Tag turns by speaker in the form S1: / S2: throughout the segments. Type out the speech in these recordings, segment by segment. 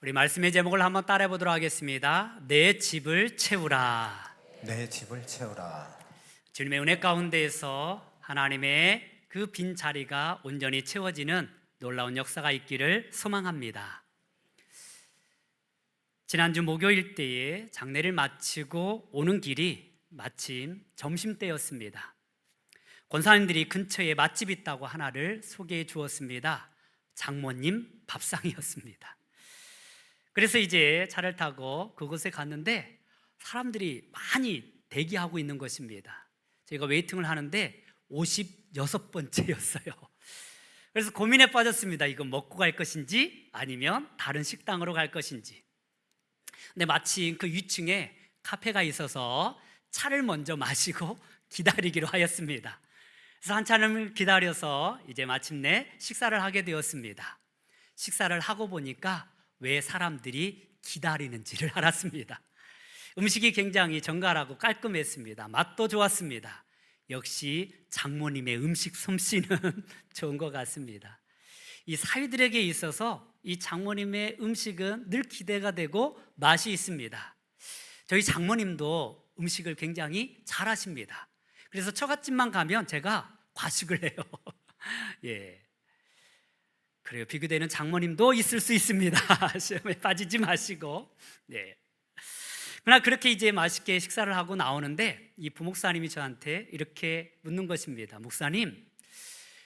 S1: 우리 말씀의 제목을 한번 따라해 보도록 하겠습니다. 내 집을 채우라.
S2: 내 집을 채우라.
S1: 주님의 은혜 가운데에서 하나님의 그 빈 자리가 온전히 채워지는 놀라운 역사가 있기를 소망합니다. 지난주 목요일 때에 장례를 마치고 오는 길이 마침 점심때였습니다. 권사님들이 근처에 맛집이 있다고 하나를 소개해 주었습니다. 장모님 밥상이었습니다. 그래서 이제 차를 타고 그곳에 갔는데 사람들이 많이 대기하고 있는 것입니다. 저희가 웨이팅을 하는데 56번째였어요. 그래서 고민에 빠졌습니다. 이거 먹고 갈 것인지 아니면 다른 식당으로 갈 것인지. 근데 마침 그 위층에 카페가 있어서 차를 먼저 마시고 기다리기로 하였습니다. 그래서 한참을 기다려서 이제 마침내 식사를 하게 되었습니다. 식사를 하고 보니까 왜 사람들이 기다리는지를 알았습니다. 음식이 굉장히 정갈하고 깔끔했습니다. 맛도 좋았습니다. 역시 장모님의 음식 솜씨는 좋은 것 같습니다. 이 사위들에게 있어서 이 장모님의 음식은 늘 기대가 되고 맛이 있습니다. 저희 장모님도 음식을 굉장히 잘하십니다. 그래서 처갓집만 가면 제가 과식을 해요. 예. 그래요. 비교되는 장모님도 있을 수 있습니다. 시험에 빠지지 마시고. 네. 그러나 그렇게 이제 맛있게 식사를 하고 나오는데 이 부목사님이 저한테 이렇게 묻는 것입니다. 목사님,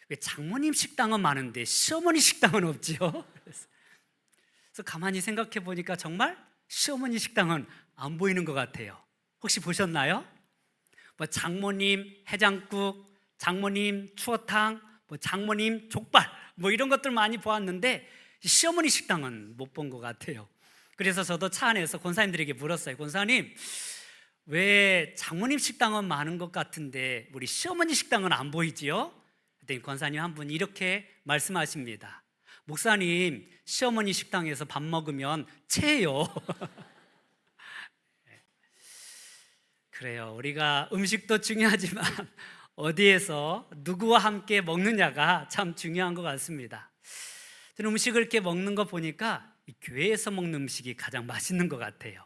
S1: 왜 장모님 식당은 많은데 시어머니 식당은 없지요? 그래서 가만히 생각해 보니까 정말 시어머니 식당은 안 보이는 것 같아요. 혹시 보셨나요? 뭐 장모님 해장국, 장모님 추어탕, 뭐 장모님 족발, 뭐 이런 것들 많이 보았는데 시어머니 식당은 못 본 것 같아요. 그래서 저도 차 안에서 권사님들에게 물었어요. 권사님, 왜 장모님 식당은 많은 것 같은데 우리 시어머니 식당은 안 보이지요? 그랬더니 권사님 한 분이 이렇게 말씀하십니다. 목사님, 시어머니 식당에서 밥 먹으면 체해요. 그래요. 우리가 음식도 중요하지만 어디에서 누구와 함께 먹느냐가 참 중요한 것 같습니다. 저는 음식을 이렇게 먹는 거 보니까 교회에서 먹는 음식이 가장 맛있는 것 같아요.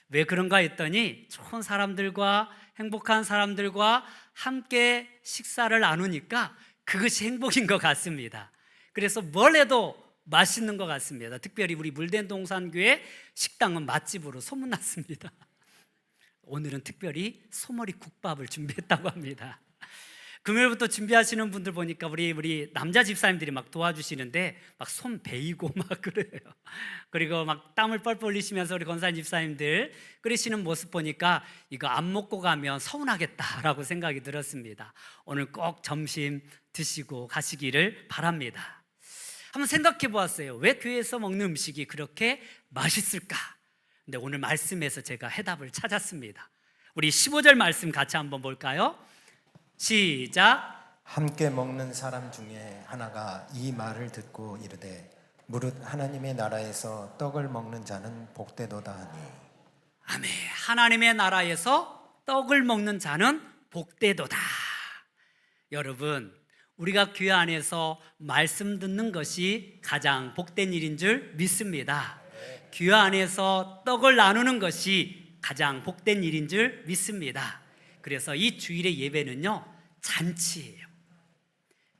S1: 왜 그런가 했더니 좋은 사람들과 행복한 사람들과 함께 식사를 나누니까 그것이 행복인 것 같습니다. 그래서 뭘 해도 맛있는 것 같습니다. 특별히 우리 물된 동산교회 식당은 맛집으로 소문났습니다. 오늘은 특별히 소머리 국밥을 준비했다고 합니다. 금요일부터 준비하시는 분들 보니까 우리 남자 집사님들이 막 도와주시는데 막 손 베이고 막 그래요. 그리고 막 땀을 뻘뻘 흘리시면서 우리 권사님 집사님들 끓이시는 모습 보니까 이거 안 먹고 가면 서운하겠다라고 생각이 들었습니다. 오늘 꼭 점심 드시고 가시기를 바랍니다. 한번 생각해 보았어요. 왜 교회에서 먹는 음식이 그렇게 맛있을까? 근데 오늘 말씀에서 제가 해답을 찾았습니다. 우리 15절 말씀 같이 한번 볼까요? 시작.
S2: 함께 먹는 사람 중에 하나가 이 말을 듣고 이르되 무릇 하나님의 나라에서 떡을 먹는 자는 복되도다 하니.
S1: 아멘. 하나님의 나라에서 떡을 먹는 자는 복되도다. 여러분, 우리가 교회 안에서 말씀 듣는 것이 가장 복된 일인 줄 믿습니다. 교회 안에서 떡을 나누는 것이 가장 복된 일인 줄 믿습니다. 그래서 이 주일의 예배는요, 잔치예요.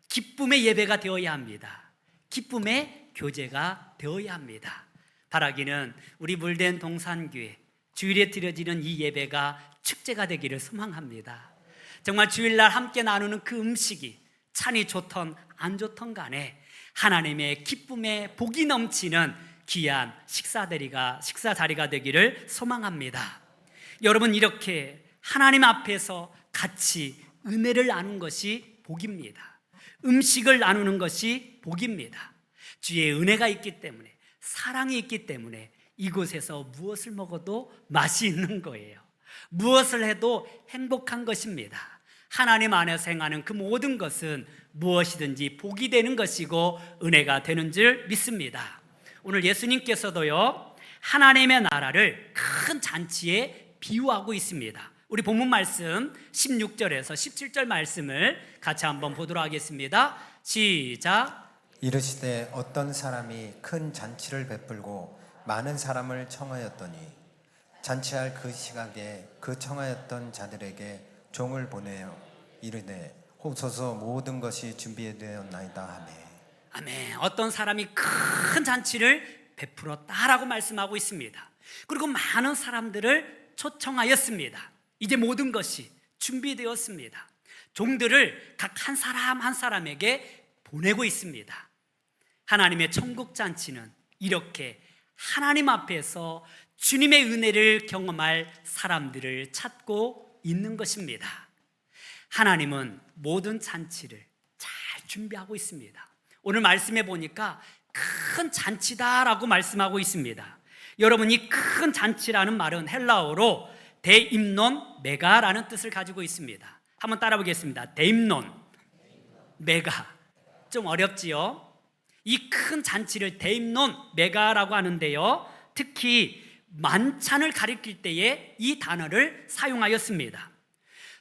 S1: 기쁨의 예배가 되어야 합니다. 기쁨의 교제가 되어야 합니다. 바라기는 우리 물된 동산교회 주일에 드려지는 이 예배가 축제가 되기를 소망합니다. 정말 주일날 함께 나누는 그 음식이 찬이 좋던 안 좋던 간에 하나님의 기쁨의 복이 넘치는 귀한 식사 자리가 되기를 소망합니다. 여러분, 이렇게 하나님 앞에서 같이 은혜를 나누는 것이 복입니다. 음식을 나누는 것이 복입니다. 주의 은혜가 있기 때문에, 사랑이 있기 때문에 이곳에서 무엇을 먹어도 맛이 있는 거예요. 무엇을 해도 행복한 것입니다. 하나님 안에서 행하는 그 모든 것은 무엇이든지 복이 되는 것이고 은혜가 되는 줄 믿습니다. 오늘 예수님께서도요, 하나님의 나라를 큰 잔치에 비유하고 있습니다. 우리 본문 말씀 16절에서 17절 말씀을 같이 한번 보도록 하겠습니다. 시작.
S2: 이르시되 어떤 사람이 큰 잔치를 베풀고 많은 사람을 청하였더니 잔치할 그 시각에 그 청하였던 자들에게 종을 보내어 이르되 호소서 모든 것이 준비되었나이다 하매.
S1: 아멘. 어떤 사람이 큰 잔치를 베풀었다라고 말씀하고 있습니다. 그리고 많은 사람들을 초청하였습니다. 이제 모든 것이 준비되었습니다. 종들을 각 한 사람 한 사람에게 보내고 있습니다. 하나님의 천국 잔치는 이렇게 하나님 앞에서 주님의 은혜를 경험할 사람들을 찾고 있는 것입니다. 하나님은 모든 잔치를 잘 준비하고 있습니다. 오늘 말씀해 보니까 큰 잔치다라고 말씀하고 있습니다. 여러분, 이 큰 잔치라는 말은 헬라어로 데임논 메가라는 뜻을 가지고 있습니다. 한번 따라 보겠습니다. 데임논 메가. 좀 어렵지요? 이 큰 잔치를 데임논 메가라고 하는데요, 특히 만찬을 가리킬 때에 이 단어를 사용하였습니다.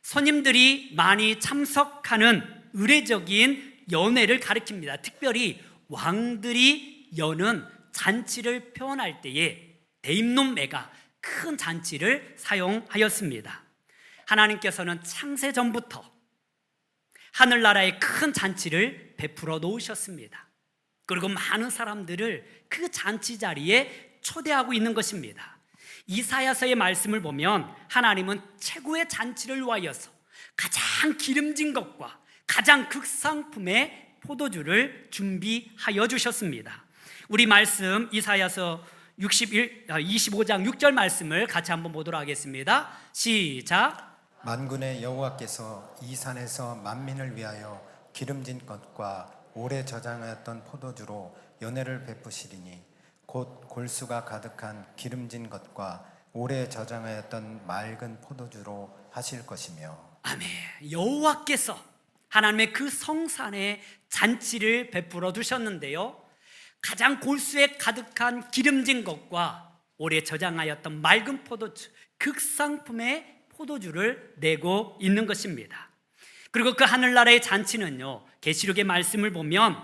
S1: 손님들이 많이 참석하는 의례적인 연회를 가리킵니다. 특별히 왕들이 여는 잔치를 표현할 때에 데임논 메가, 큰 잔치를 사용하였습니다. 하나님께서는 창세 전부터 하늘나라의 큰 잔치를 베풀어 놓으셨습니다. 그리고 많은 사람들을 그 잔치 자리에 초대하고 있는 것입니다. 이사야서의 말씀을 보면 하나님은 최고의 잔치를 위하여서 가장 기름진 것과 가장 극상품의 포도주를 준비하여 주셨습니다. 우리 말씀 이사야서 25장 6절 말씀을 같이 한번 보도록 하겠습니다. 시작.
S2: 만군의 여호와께서 이 산에서 만민을 위하여 기름진 것과 오래 저장하였던 포도주로 연회를 베푸시리니 곧 골수가 가득한 기름진 것과 오래 저장하였던 맑은 포도주로 하실 것이며.
S1: 아멘. 여호와께서 하나님의 그 성산에 잔치를 베풀어 두셨는데요, 가장 골수에 가득한 기름진 것과 오래 저장하였던 맑은 포도주, 극상품의 포도주를 내고 있는 것입니다. 그리고 그 하늘나라의 잔치는요, 계시록의 말씀을 보면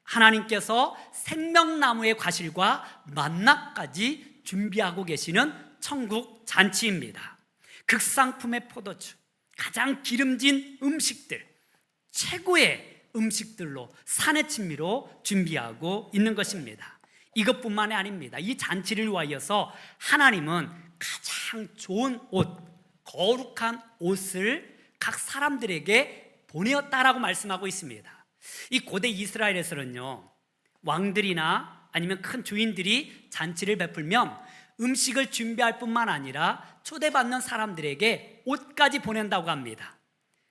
S1: 하나님께서 생명나무의 과실과 만나까지 준비하고 계시는 천국 잔치입니다. 극상품의 포도주, 가장 기름진 음식들, 최고의 음식들로 산의 친미로 준비하고 있는 것입니다. 이것뿐만이 아닙니다. 이 잔치를 위하여서 하나님은 가장 좋은 옷, 거룩한 옷을 각 사람들에게 보내었다라고 말씀하고 있습니다. 이 고대 이스라엘에서는요, 왕들이나 아니면 큰 주인들이 잔치를 베풀면 음식을 준비할 뿐만 아니라 초대받는 사람들에게 옷까지 보낸다고 합니다.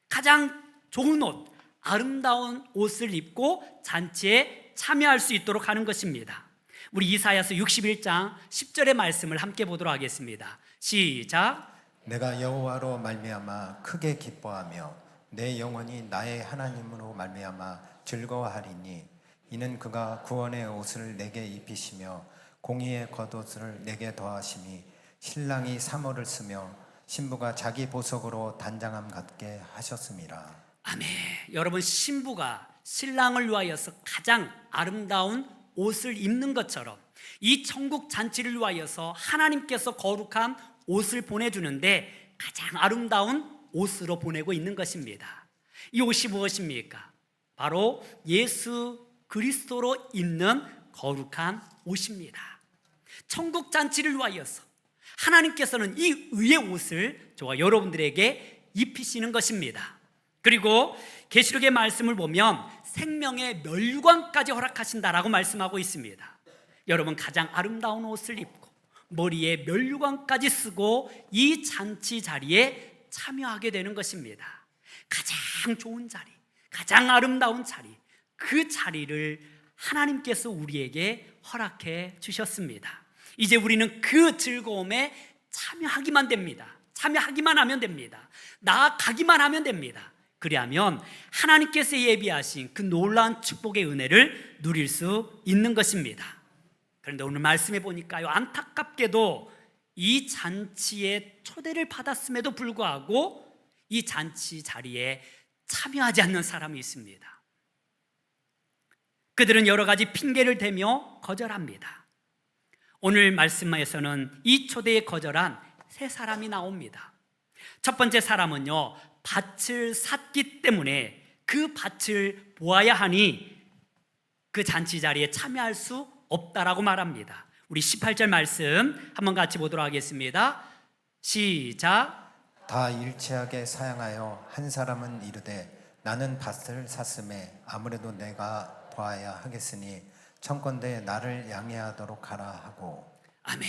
S1: 가장 좋은 옷, 아름다운 옷을 입고 잔치에 참여할 수 있도록 하는 것입니다. 우리 이사야서 61장 10절의 말씀을 함께 보도록 하겠습니다. 시작.
S2: 내가 여호와로 말미암아 크게 기뻐하며 내 영혼이 나의 하나님으로 말미암아 즐거워하리니 이는 그가 구원의 옷을 내게 입히시며 공의의 겉옷을 내게 더하심이 신랑이 사모를 쓰며 신부가 자기 보석으로 단장함 같게 하셨음이라.
S1: 아멘. 여러분, 신부가 신랑을 위하여서 가장 아름다운 옷을 입는 것처럼 이 천국 잔치를 위하여서 하나님께서 거룩한 옷을 보내주는데 가장 아름다운 옷으로 보내고 있는 것입니다. 이 옷이 무엇입니까? 바로 예수 그리스도로 입는 거룩한 옷입니다. 천국 잔치를 위하여서 하나님께서는 이 의의 옷을 저와 여러분들에게 입히시는 것입니다. 그리고 계시록의 말씀을 보면 생명의 멸관까지 허락하신다라고 말씀하고 있습니다. 여러분, 가장 아름다운 옷을 입고 머리에 멸관까지 쓰고 이 잔치 자리에 참여하게 되는 것입니다. 가장 좋은 자리, 가장 아름다운 자리, 그 자리를 하나님께서 우리에게 허락해 주셨습니다. 이제 우리는 그 즐거움에 참여하기만 됩니다. 참여하기만 하면 됩니다. 나아가기만 하면 됩니다. 그리하면 하나님께서 예비하신 그 놀라운 축복의 은혜를 누릴 수 있는 것입니다. 그런데 오늘 말씀해 보니까요, 안타깝게도 이 잔치에 초대를 받았음에도 불구하고 이 잔치 자리에 참여하지 않는 사람이 있습니다. 그들은 여러 가지 핑계를 대며 거절합니다. 오늘 말씀에서는 이 초대에 거절한 세 사람이 나옵니다. 첫 번째 사람은요, 밭을 샀기 때문에 그 밭을 보아야 하니 그 잔치 자리에 참여할 수 없다라고 말합니다. 우리 18절 말씀 한번 같이 보도록 하겠습니다. 시작.
S2: 다 일치하게 사양하여 한 사람은 이르되 나는 밭을 샀음에 아무래도 내가 보아야 하겠으니 청컨대 나를 양해하도록 하라 하고.
S1: 아멘.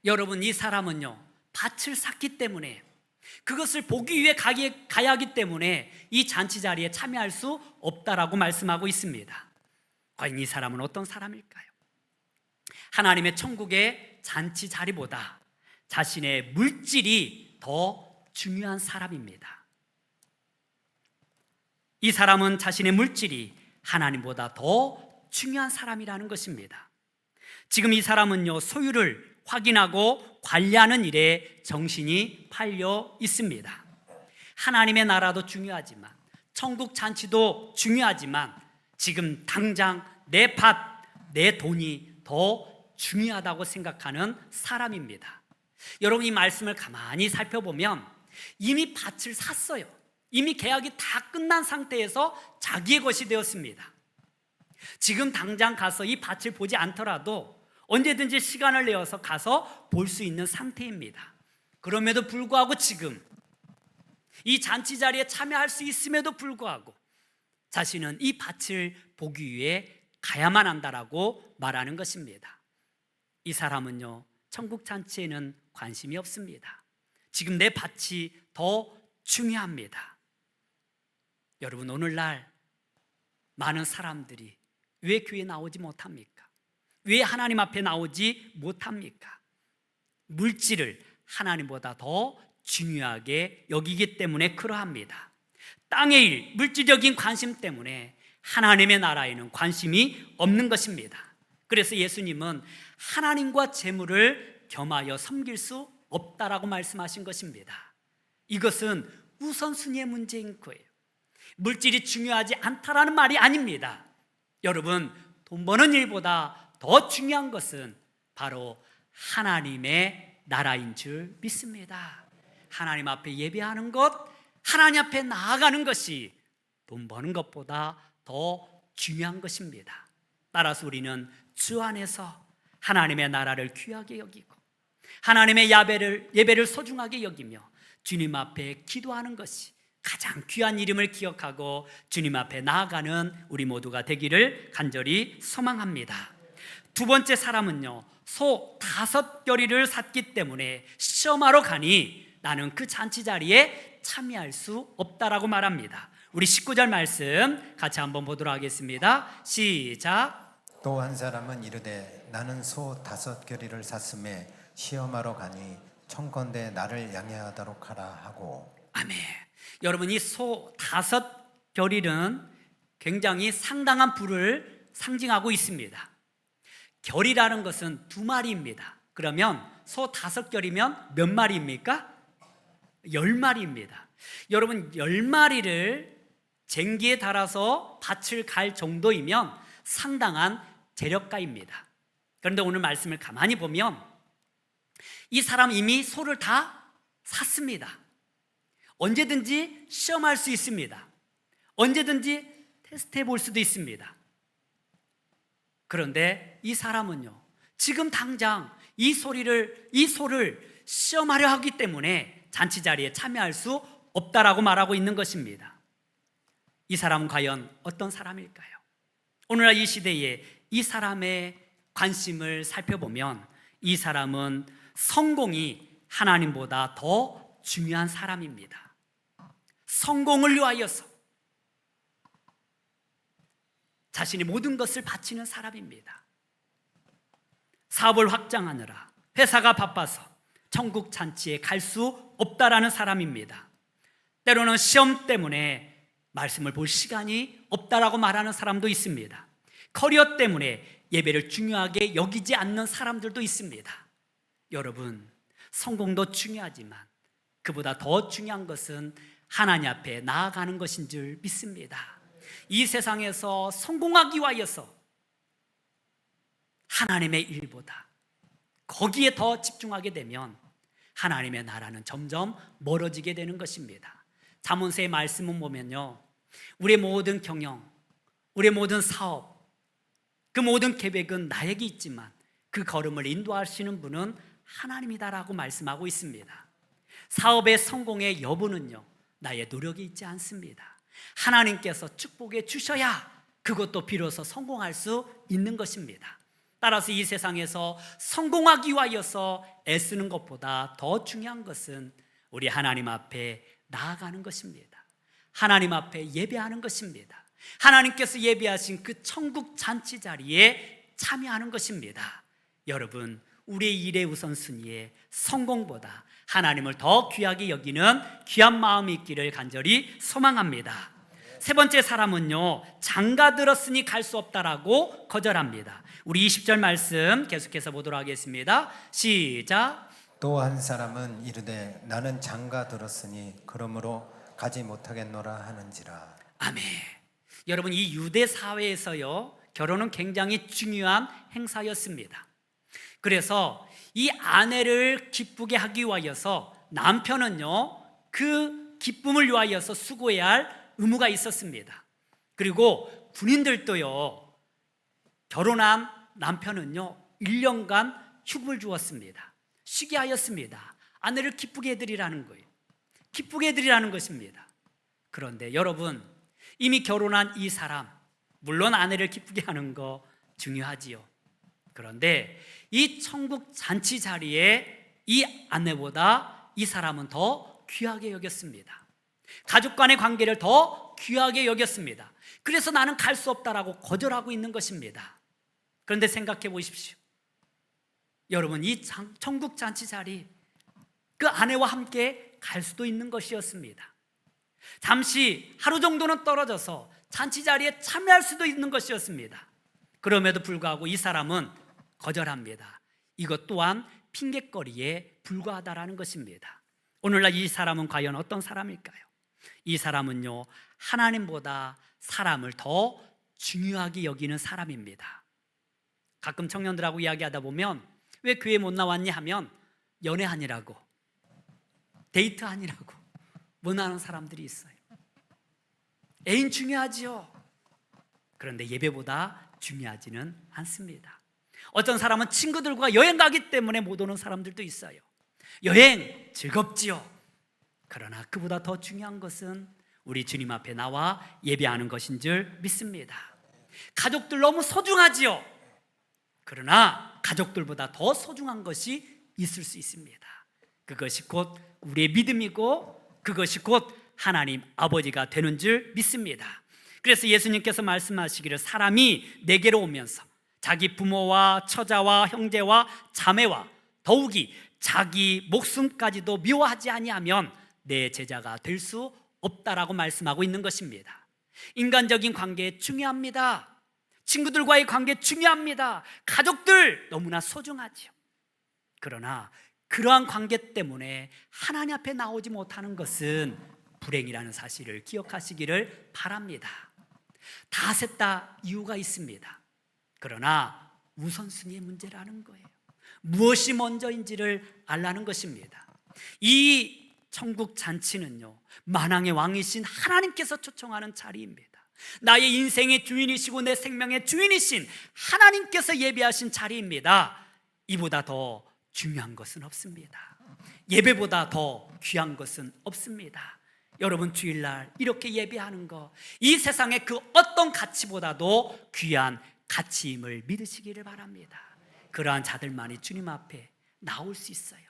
S1: 여러분, 이 사람은요, 밭을 샀기 때문에, 그것을 보기 위해 가야 하기 때문에 이 잔치 자리에 참여할 수 없다라고 말씀하고 있습니다. 과연 이 사람은 어떤 사람일까요? 하나님의 천국의 잔치 자리보다 자신의 물질이 더 중요한 사람입니다. 이 사람은 자신의 물질이 하나님보다 더 중요한 사람이라는 것입니다. 지금 이 사람은요, 소유를 확인하고 관리하는 일에 정신이 팔려 있습니다. 하나님의 나라도 중요하지만, 천국 잔치도 중요하지만, 지금 당장 내 밭, 내 돈이 더 중요하다고 생각하는 사람입니다. 여러분, 이 말씀을 가만히 살펴보면 이미 밭을 샀어요. 이미 계약이 다 끝난 상태에서 자기의 것이 되었습니다. 지금 당장 가서 이 밭을 보지 않더라도 언제든지 시간을 내어서 가서 볼 수 있는 상태입니다. 그럼에도 불구하고 지금 이 잔치 자리에 참여할 수 있음에도 불구하고 자신은 이 밭을 보기 위해 가야만 한다라고 말하는 것입니다. 이 사람은요, 천국 잔치에는 관심이 없습니다. 지금 내 밭이 더 중요합니다. 여러분, 오늘날 많은 사람들이 왜 교회에 나오지 못합니까? 왜 하나님 앞에 나오지 못합니까? 물질을 하나님보다 더 중요하게 여기기 때문에 그러합니다. 땅의 일, 물질적인 관심 때문에 하나님의 나라에는 관심이 없는 것입니다. 그래서 예수님은 하나님과 재물을 겸하여 섬길 수 없다라고 말씀하신 것입니다. 이것은 우선순위의 문제인 거예요. 물질이 중요하지 않다라는 말이 아닙니다. 여러분, 돈 버는 일보다 더 중요한 것은 바로 하나님의 나라인 줄 믿습니다. 하나님 앞에 예배하는 것, 하나님 앞에 나아가는 것이 돈 버는 것보다 더 중요한 것입니다. 따라서 우리는 주 안에서 하나님의 나라를 귀하게 여기고 하나님의 예배를 소중하게 여기며 주님 앞에 기도하는 것이 가장 귀한 이름을 기억하고 주님 앞에 나아가는 우리 모두가 되기를 간절히 소망합니다. 두 번째 사람은요, 소 5겨리를 샀기 때문에 시험하러 가니 나는 그 잔치 자리에 참여할 수 없다라고 말합니다. 우리 19절 말씀 같이 한번 보도록 하겠습니다. 시작.
S2: 또 한 사람은 이르되 나는 소 5겨리를 샀음에 시험하러 가니 청컨대 나를 양해하도록 하라 하고.
S1: 아멘. 여러분, 이 소 5겨리는 굉장히 상당한 부를 상징하고 있습니다. 결이라는 것은 2마리입니다. 그러면 소 5겨리면 몇 마리입니까? 10마리입니다. 여러분, 10마리를 쟁기에 달아서 밭을 갈 정도이면 상당한 재력가입니다. 그런데 오늘 말씀을 가만히 보면 이 사람 이미 소를 다 샀습니다. 언제든지 시험할 수 있습니다. 언제든지 테스트해 볼 수도 있습니다. 그런데 이 사람은요, 지금 당장 이 소를 시험하려 하기 때문에 잔치 자리에 참여할 수 없다라고 말하고 있는 것입니다. 이 사람은 과연 어떤 사람일까요? 오늘날 이 시대에 이 사람의 관심을 살펴보면 이 사람은 성공이 하나님보다 더 중요한 사람입니다. 성공을 위하여서 자신의 모든 것을 바치는 사람입니다. 사업을 확장하느라 회사가 바빠서 천국 잔치에 갈 수 없다라는 사람입니다. 때로는 시험 때문에 말씀을 볼 시간이 없다라고 말하는 사람도 있습니다. 커리어 때문에 예배를 중요하게 여기지 않는 사람들도 있습니다. 여러분, 성공도 중요하지만 그보다 더 중요한 것은 하나님 앞에 나아가는 것인 줄 믿습니다. 이 세상에서 성공하기 위하여서 하나님의 일보다 거기에 더 집중하게 되면 하나님의 나라는 점점 멀어지게 되는 것입니다. 잠언서의 말씀은 보면요, 우리의 모든 경영, 우리의 모든 사업, 그 모든 계획은 나에게 있지만 그 걸음을 인도하시는 분은 하나님이다라고 말씀하고 있습니다. 사업의 성공의 여부는요, 나의 노력이 있지 않습니다. 하나님께서 축복해 주셔야 그것도 비로소 성공할 수 있는 것입니다. 따라서 이 세상에서 성공하기 위하여서 애쓰는 것보다 더 중요한 것은 우리 하나님 앞에 나아가는 것입니다. 하나님 앞에 예배하는 것입니다. 하나님께서 예배하신 그 천국 잔치 자리에 참여하는 것입니다. 여러분, 우리의 일의 우선순위에 성공보다 하나님을 더 귀하게 여기는 귀한 마음이 있기를 간절히 소망합니다. 세 번째 사람은요, 장가 들었으니 갈 수 없다라고 거절합니다. 우리 20절 말씀 계속해서 보도록 하겠습니다. 시작.
S2: 또 한 사람은 이르되 나는 장가 들었으니 그러므로 가지 못하겠노라 하는지라.
S1: 아멘. 여러분, 이 유대 사회에서요, 결혼은 굉장히 중요한 행사였습니다. 그래서 이 아내를 기쁘게 하기 위하여서 남편은요, 그 기쁨을 위하여서 수고해야 할 의무가 있었습니다. 그리고 군인들도요, 결혼한 남편은요 1년간 휴급을 주었습니다. 쉬게 하였습니다. 아내를 기쁘게 해드리라는 거예요. 기쁘게 해드리라는 것입니다. 그런데 여러분, 이미 결혼한 이 사람, 물론 아내를 기쁘게 하는 거 중요하지요. 그런데 이 천국 잔치 자리에 이 아내보다 이 사람은 더 귀하게 여겼습니다. 가족 간의 관계를 더 귀하게 여겼습니다. 그래서 나는 갈 수 없다라고 거절하고 있는 것입니다. 그런데 생각해 보십시오. 여러분, 이 천국 잔치 자리, 그 아내와 함께 갈 수도 있는 것이었습니다. 잠시 하루 정도는 떨어져서 잔치 자리에 참여할 수도 있는 것이었습니다. 그럼에도 불구하고 이 사람은 거절합니다. 이것 또한 핑곗거리에 불과하다라는 것입니다. 오늘날 이 사람은 과연 어떤 사람일까요? 이 사람은요, 하나님보다 사람을 더 중요하게 여기는 사람입니다. 가끔 청년들하고 이야기하다 보면 왜 교회 못 나왔니 하면 연애하니라고, 데이트하니라고 원하는 사람들이 있어요. 애인 중요하지요. 그런데 예배보다 중요하지는 않습니다. 어떤 사람은 친구들과 여행 가기 때문에 못 오는 사람들도 있어요. 여행 즐겁지요. 그러나 그보다 더 중요한 것은 우리 주님 앞에 나와 예배하는 것인 줄 믿습니다. 가족들 너무 소중하지요. 그러나 가족들보다 더 소중한 것이 있을 수 있습니다. 그것이 곧 우리의 믿음이고 그것이 곧 하나님 아버지가 되는 줄 믿습니다. 그래서 예수님께서 말씀하시기를 사람이 내게로 오면서 자기 부모와 처자와 형제와 자매와 더욱이 자기 목숨까지도 미워하지 아니하면 내 제자가 될 수 없다라고 말씀하고 있는 것입니다. 인간적인 관계 중요합니다. 친구들과의 관계 중요합니다. 가족들 너무나 소중하죠. 그러나 그러한 관계 때문에 하나님 앞에 나오지 못하는 것은 불행이라는 사실을 기억하시기를 바랍니다. 다 셋 다 이유가 있습니다. 그러나 우선순위의 문제라는 거예요. 무엇이 먼저인지를 알라는 것입니다. 이 천국 잔치는요, 만왕의 왕이신 하나님께서 초청하는 자리입니다. 나의 인생의 주인이시고 내 생명의 주인이신 하나님께서 예배하신 자리입니다. 이보다 더 중요한 것은 없습니다. 예배보다 더 귀한 것은 없습니다. 여러분, 주일날 이렇게 예배하는 거, 이 세상의 그 어떤 가치보다도 귀한 가치임을 믿으시기를 바랍니다. 그러한 자들만이 주님 앞에 나올 수 있어요.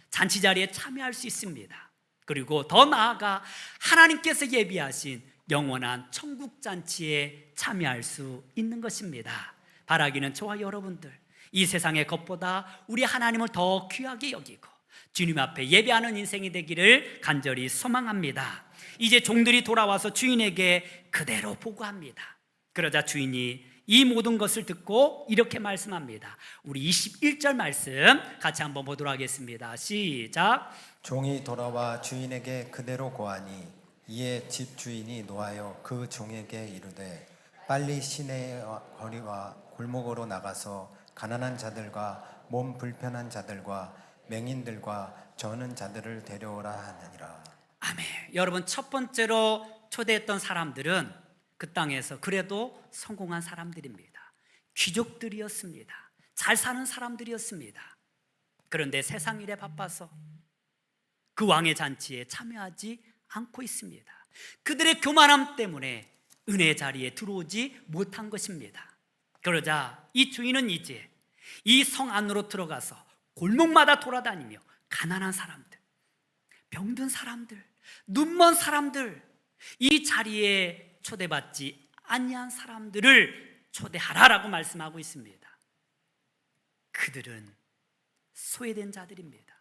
S1: 잔치 자리에 참여할 수 있습니다. 그리고 더 나아가 하나님께서 예비하신 영원한 천국 잔치에 참여할 수 있는 것입니다. 바라기는 저와 여러분들, 이 세상의 것보다 우리 하나님을 더 귀하게 여기고 주님 앞에 예배하는 인생이 되기를 간절히 소망합니다. 이제 종들이 돌아와서 주인에게 그대로 보고합니다. 그러자 주인이 이 모든 것을 듣고 이렇게 말씀합니다. 우리 21절 말씀 같이 한번 보도록 하겠습니다. 시작.
S2: 종이 돌아와 주인에게 그대로 고하니 이에 집 주인이 노하여 그 종에게 이르되 빨리 시내의 거리와 골목으로 나가서 가난한 자들과 몸 불편한 자들과 맹인들과 저는 자들을 데려오라 하느니라.
S1: 아멘. 여러분, 첫 번째로 초대했던 사람들은 그 땅에서 그래도 성공한 사람들입니다. 귀족들이었습니다. 잘 사는 사람들이었습니다. 그런데 세상 일에 바빠서 그 왕의 잔치에 참여하지 않고 있습니다. 그들의 교만함 때문에 은혜의 자리에 들어오지 못한 것입니다. 그러자 이 주인은 이제 이 성 안으로 들어가서 골목마다 돌아다니며 가난한 사람들, 병든 사람들, 눈먼 사람들, 이 자리에 초대받지 아니한 사람들을 초대하라라고 말씀하고 있습니다. 그들은 소외된 자들입니다.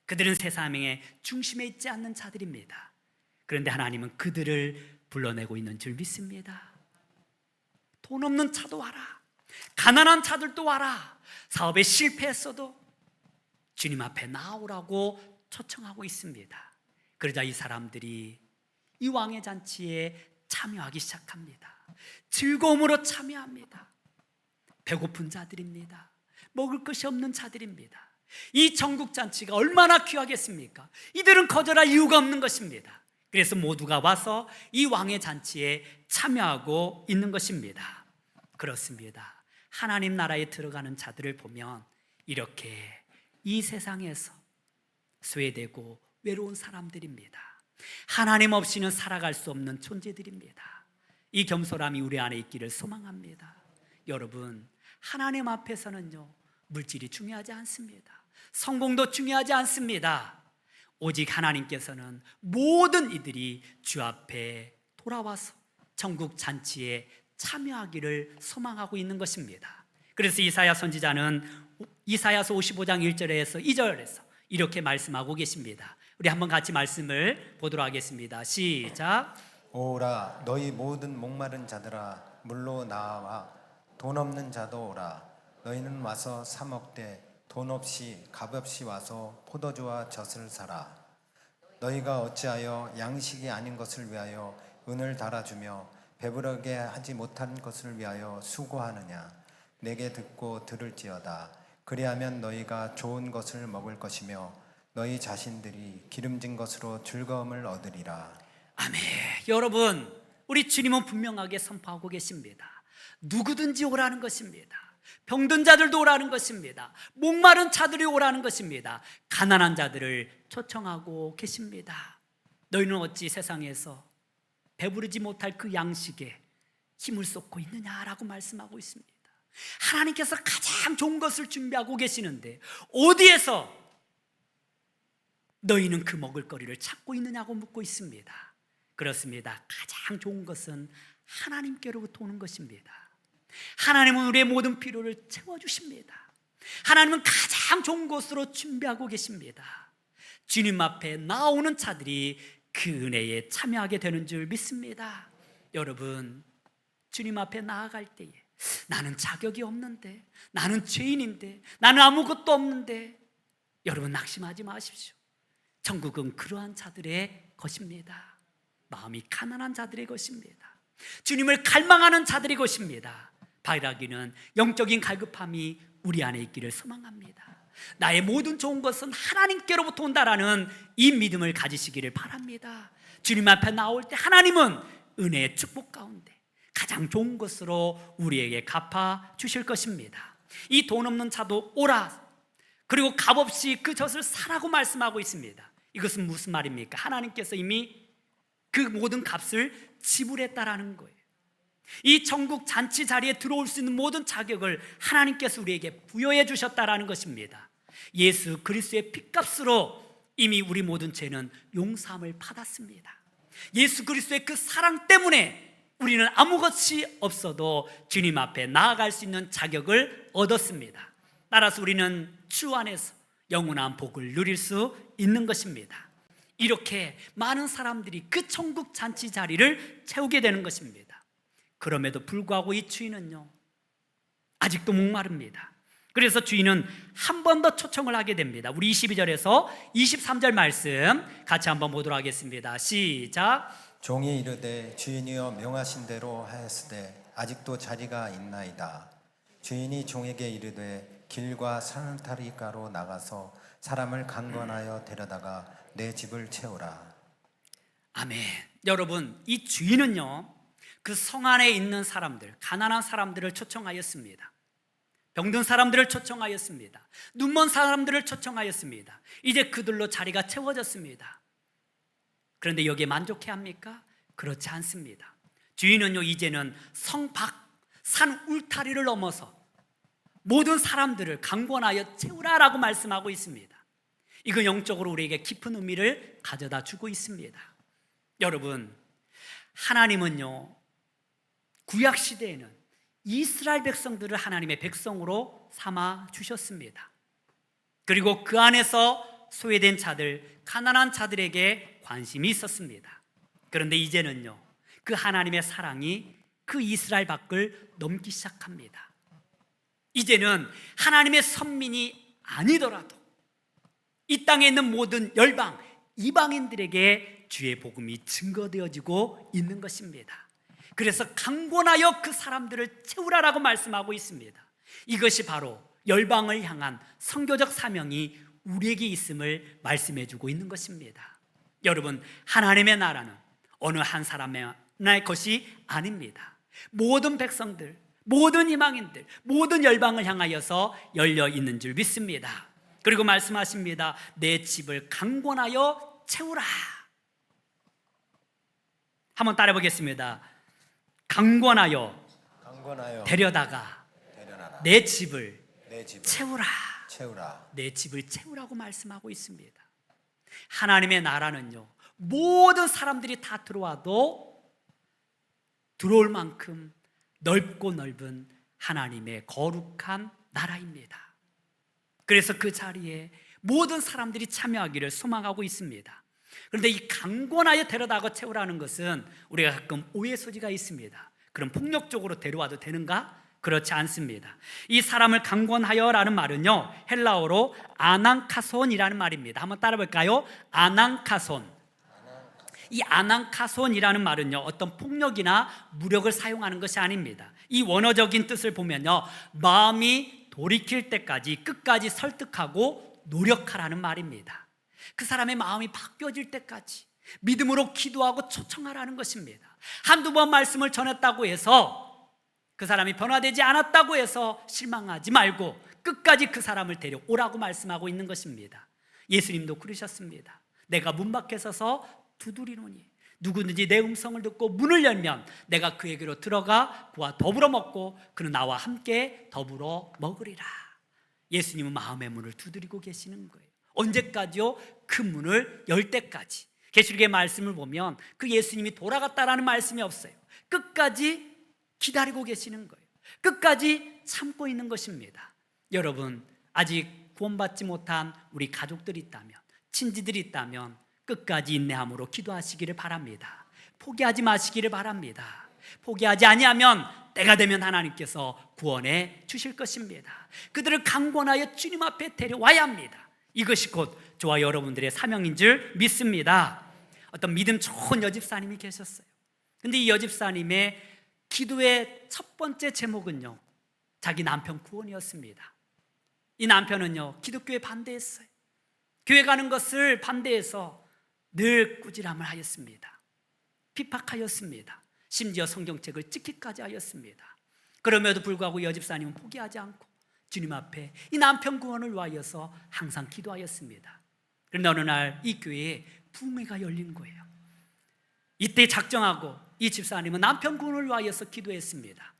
S1: 그들은 세상의 중심에 있지 않는 자들입니다. 그런데 하나님은 그들을 불러내고 있는 줄 믿습니다. 돈 없는 자도 와라, 가난한 자들도 와라, 사업에 실패했어도 주님 앞에 나오라고 초청하고 있습니다. 그러자 이 사람들이 이 왕의 잔치에 참여하기 시작합니다. 즐거움으로 참여합니다. 배고픈 자들입니다. 먹을 것이 없는 자들입니다. 이 천국 잔치가 얼마나 귀하겠습니까? 이들은 거절할 이유가 없는 것입니다. 그래서 모두가 와서 이 왕의 잔치에 참여하고 있는 것입니다. 그렇습니다. 하나님 나라에 들어가는 자들을 보면 이렇게 이 세상에서 소외되고 외로운 사람들입니다. 하나님 없이는 살아갈 수 없는 존재들입니다. 이 겸손함이 우리 안에 있기를 소망합니다. 여러분, 하나님 앞에서는요, 물질이 중요하지 않습니다. 성공도 중요하지 않습니다. 오직 하나님께서는 모든 이들이 주 앞에 돌아와서 천국 잔치에 참여하기를 소망하고 있는 것입니다. 그래서 이사야 선지자는 이사야서 55장 1절에서 2절에서 이렇게 말씀하고 계십니다. 우리 한번 같이 말씀을 보도록 하겠습니다. 시작.
S2: 오라 너희 모든 목마른 자들아 물로 나와 돈 없는 자도 오라. 너희는 와서 사 먹되 돈 없이 값없이 와서 포도주와 젖을 사라. 너희가 어찌하여 양식이 아닌 것을 위하여 은을 달아주며 배부르게 하지 못한 것을 위하여 수고하느냐. 내게 듣고 들을지어다. 그리하면 너희가 좋은 것을 먹을 것이며 너희 자신들이 기름진 것으로 즐거움을 얻으리라.
S1: 아멘. 여러분, 우리 주님은 분명하게 선포하고 계십니다. 누구든지 오라는 것입니다. 병든 자들도 오라는 것입니다. 목마른 자들이 오라는 것입니다. 가난한 자들을 초청하고 계십니다. 너희는 어찌 세상에서 배부르지 못할 그 양식에 힘을 쏟고 있느냐라고 말씀하고 있습니다. 하나님께서 가장 좋은 것을 준비하고 계시는데 어디에서 너희는 그 먹을거리를 찾고 있느냐고 묻고 있습니다. 그렇습니다. 가장 좋은 것은 하나님께로부터 오는 것입니다. 하나님은 우리의 모든 필요를 채워주십니다. 하나님은 가장 좋은 것으로 준비하고 계십니다. 주님 앞에 나오는 자들이 그 은혜에 참여하게 되는 줄 믿습니다. 여러분, 주님 앞에 나아갈 때에 나는 자격이 없는데, 나는 죄인인데, 나는 아무것도 없는데, 여러분 낙심하지 마십시오. 천국은 그러한 자들의 것입니다. 마음이 가난한 자들의 것입니다. 주님을 갈망하는 자들의 것입니다. 바라기는 영적인 갈급함이 우리 안에 있기를 소망합니다. 나의 모든 좋은 것은 하나님께로부터 온다라는 이 믿음을 가지시기를 바랍니다. 주님 앞에 나올 때 하나님은 은혜의 축복 가운데 가장 좋은 것으로 우리에게 갚아 주실 것입니다. 이 돈 없는 자도 오라, 그리고 값없이 그 젖을 사라고 말씀하고 있습니다. 이것은 무슨 말입니까? 하나님께서 이미 그 모든 값을 지불했다라는 거예요. 이 천국 잔치 자리에 들어올 수 있는 모든 자격을 하나님께서 우리에게 부여해 주셨다라는 것입니다. 예수 그리스도의 핏값으로 이미 우리 모든 죄는 용서함을 받았습니다. 예수 그리스도의 그 사랑 때문에 우리는 아무것이 없어도 주님 앞에 나아갈 수 있는 자격을 얻었습니다. 따라서 우리는 주 안에서 영원한 복을 누릴 수 있는 것입니다. 이렇게 많은 사람들이 그 천국 잔치 자리를 채우게 되는 것입니다. 그럼에도 불구하고 이 주인은요, 아직도 목마릅니다. 그래서 주인은 한 번 더 초청을 하게 됩니다. 우리 22절에서 23절 말씀 같이 한번 보도록 하겠습니다. 시작.
S2: 종이 이르되 주인이여 명하신 대로 하였으되 아직도 자리가 있나이다. 주인이 종에게 이르되 길과 사늘타리가로 나가서 사람을 강권하여 데려다가 내 집을 채우라.
S1: 아멘. 여러분, 이 주인은요, 그 성 안에 있는 사람들, 가난한 사람들을 초청하였습니다. 병든 사람들을 초청하였습니다. 눈먼 사람들을 초청하였습니다. 이제 그들로 자리가 채워졌습니다. 그런데 여기에 만족해 합니까? 그렇지 않습니다. 주인은요, 이제는 성 밖, 산 울타리를 넘어서 모든 사람들을 강권하여 채우라라고 말씀하고 있습니다. 이건 영적으로 우리에게 깊은 의미를 가져다 주고 있습니다. 여러분, 하나님은요, 구약 시대에는 이스라엘 백성들을 하나님의 백성으로 삼아 주셨습니다. 그리고 그 안에서 소외된 자들, 가난한 자들에게 관심이 있었습니다. 그런데 이제는요, 그 하나님의 사랑이 그 이스라엘 밖을 넘기 시작합니다. 이제는 하나님의 선민이 아니더라도 이 땅에 있는 모든 열방, 이방인들에게 주의 복음이 증거되어지고 있는 것입니다. 그래서 강권하여 그 사람들을 채우라라고 말씀하고 있습니다. 이것이 바로 열방을 향한 선교적 사명이 우리에게 있음을 말씀해 주고 있는 것입니다. 여러분, 하나님의 나라는 어느 한 사람의 것이 아닙니다. 모든 백성들, 모든 이방인들, 모든 열방을 향하여서 열려 있는 줄 믿습니다. 그리고 말씀하십니다. 내 집을 강권하여 채우라. 한번 따라 보겠습니다. 강권하여 데려다가 내 집을 채우라. 내 집을 채우라고 말씀하고 있습니다. 하나님의 나라는요, 모든 사람들이 다 들어와도 들어올 만큼 넓고 넓은 하나님의 거룩한 나라입니다. 그래서 그 자리에 모든 사람들이 참여하기를 소망하고 있습니다. 그런데 이 강권하여 데려다가 채우라는 것은 우리가 가끔 오해 소지가 있습니다. 그럼 폭력적으로 데려와도 되는가? 그렇지 않습니다. 이 사람을 강권하여라는 말은요, 헬라어로 아낭카손이라는 말입니다. 한번 따라 볼까요? 아낭카손. 이 아낭카손이라는 말은요, 어떤 폭력이나 무력을 사용하는 것이 아닙니다. 이 원어적인 뜻을 보면요, 마음이 돌이킬 때까지 끝까지 설득하고 노력하라는 말입니다. 그 사람의 마음이 바뀌어질 때까지 믿음으로 기도하고 초청하라는 것입니다. 한두 번 말씀을 전했다고 해서 그 사람이 변화되지 않았다고 해서 실망하지 말고 끝까지 그 사람을 데려오라고 말씀하고 있는 것입니다. 예수님도 그러셨습니다. 내가 문 밖에 서서 두드리노니 누구든지 내 음성을 듣고 문을 열면 내가 그에게로 들어가 그와 더불어 먹고 그는 나와 함께 더불어 먹으리라. 예수님은 마음의 문을 두드리고 계시는 거예요. 언제까지요? 그 문을 열 때까지. 계시록의 말씀을 보면 그 예수님이 돌아갔다라는 말씀이 없어요. 끝까지 기다리고 계시는 거예요. 끝까지 참고 있는 것입니다. 여러분, 아직 구원받지 못한 우리 가족들이 있다면, 친지들이 있다면 끝까지 인내함으로 기도하시기를 바랍니다. 포기하지 마시기를 바랍니다. 포기하지 아니하면 때가 되면 하나님께서 구원해 주실 것입니다. 그들을 강권하여 주님 앞에 데려와야 합니다. 이것이 곧 저와 여러분들의 사명인 줄 믿습니다. 어떤 믿음 좋은 여집사님이 계셨어요. 근데 이 여집사님의 기도의 첫 번째 제목은요, 자기 남편 구원이었습니다. 이 남편은요, 기독교에 반대했어요. 교회 가는 것을 반대해서 늘 꾸지람을 하였습니다. 핍박하였습니다. 심지어 성경책을 찍기까지 하였습니다. 그럼에도 불구하고 여집사님은 포기하지 않고 주님 앞에 이 남편 구원을 위하여서 항상 기도하였습니다. 그런데 어느 날 이 교회에 부흥회가 열린 거예요. 이때 작정하고 이 집사님은 남편 구원을 위하여서 기도했습니다.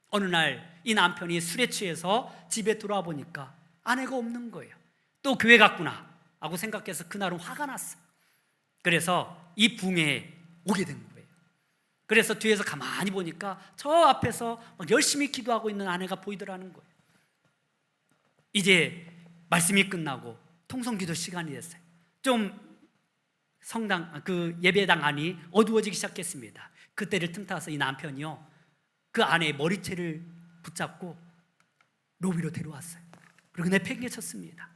S1: 어느 날 이 남편이 술에 취해서 집에 들어와 보니까 아내가 없는 거예요. 또 교회 갔구나 하고 생각해서 그날은 화가 났어요. 그래서 이 부흥회에 오게 된 거예요. 그래서 뒤에서 가만히 보니까 저 앞에서 막 열심히 기도하고 있는 아내가 보이더라는 거예요. 이제 말씀이 끝나고 통성기도 시간이 됐어요. 좀 성당 그 예배당 안이 어두워지기 시작했습니다. 그때를 틈타서 이 남편이요, 그 아내의 머리채를 붙잡고 로비로 데려왔어요. 그리고 내팽개쳤습니다.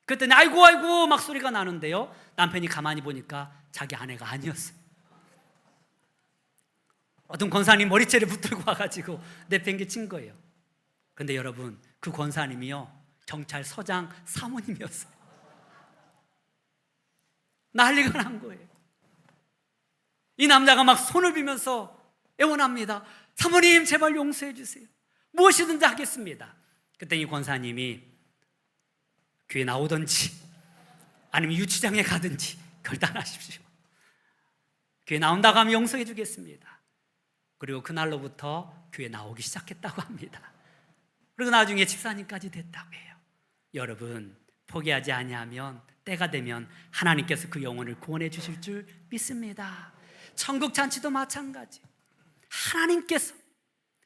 S1: 그랬더니 아이고 막 소리가 나는데요, 남편이 가만히 보니까 자기 아내가 아니었어요. 어떤 권사님 머리채를 붙들고 와가지고 내팽개친 거예요. 근데 여러분, 그 권사님이요, 경찰서장 사모님이었어요. 난리가 난 거예요. 이 남자가 막 손을 비면서 애원합니다. 사모님, 제발 용서해 주세요. 무엇이든지 하겠습니다. 그때 이 권사님이 교회 나오든지 아니면 유치장에 가든지 결단하십시오. 교회 나온다고 하면 용서해 주겠습니다. 그리고 그날로부터 교회 나오기 시작했다고 합니다. 그리고 나중에 집사님까지 됐다고 해요. 여러분, 포기하지 아니하면 때가 되면 하나님께서 그 영혼을 구원해 주실 줄 믿습니다. 천국 잔치도 마찬가지. 하나님께서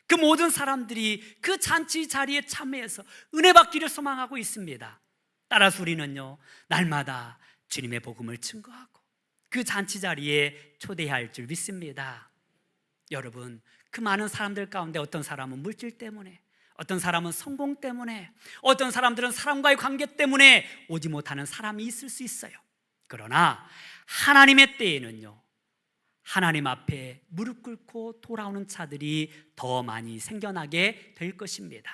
S1: 그 모든 사람들이 그 잔치 자리에 참여해서 은혜 받기를 소망하고 있습니다. 따라서 우리는요, 날마다 주님의 복음을 증거하고 그 잔치 자리에 초대해야 할 줄 믿습니다. 여러분, 그 많은 사람들 가운데 어떤 사람은 물질 때문에, 어떤 사람은 성공 때문에, 어떤 사람들은 사람과의 관계 때문에 오지 못하는 사람이 있을 수 있어요. 그러나 하나님의 때에는요, 하나님 앞에 무릎 꿇고 돌아오는 자들이 더 많이 생겨나게 될 것입니다.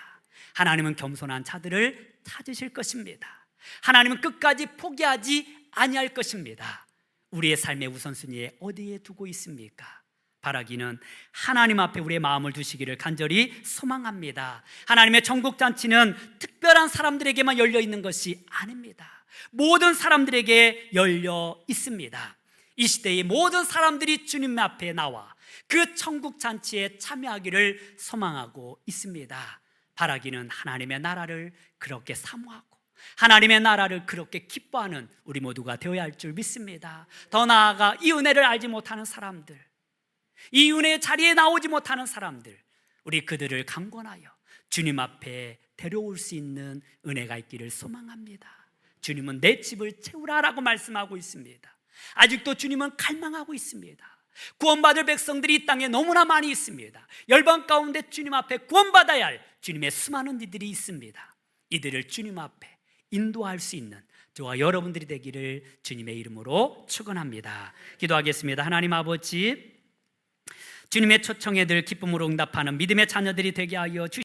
S1: 하나님은 겸손한 자들을 찾으실 것입니다. 하나님은 끝까지 포기하지 아니할 것입니다. 우리의 삶의 우선순위에 어디에 두고 있습니까? 바라기는 하나님 앞에 우리의 마음을 두시기를 간절히 소망합니다. 하나님의 천국잔치는 특별한 사람들에게만 열려 있는 것이 아닙니다. 모든 사람들에게 열려 있습니다. 이 시대의 모든 사람들이 주님 앞에 나와 그 천국잔치에 참여하기를 소망하고 있습니다. 바라기는 하나님의 나라를 그렇게 사모하고 하나님의 나라를 그렇게 기뻐하는 우리 모두가 되어야 할 줄 믿습니다. 더 나아가 이 은혜를 알지 못하는 사람들, 이 은혜의 자리에 나오지 못하는 사람들, 우리 그들을 강권하여 주님 앞에 데려올 수 있는 은혜가 있기를 소망합니다. 주님은 내 집을 채우라라고 말씀하고 있습니다. 아직도 주님은 갈망하고 있습니다. 구원받을 백성들이 이 땅에 너무나 많이 있습니다. 열방 가운데 주님 앞에 구원받아야 할 주님의 수많은 이들이 있습니다. 이들을 주님 앞에 인도할 수 있는 저와 여러분들이 되기를 주님의 이름으로 축원합니다. 기도하겠습니다. 하나님 아버지, 주님의 초청에 늘 기쁨으로 응답하는 믿음의 자녀들이 되게 하여 주시옵소서.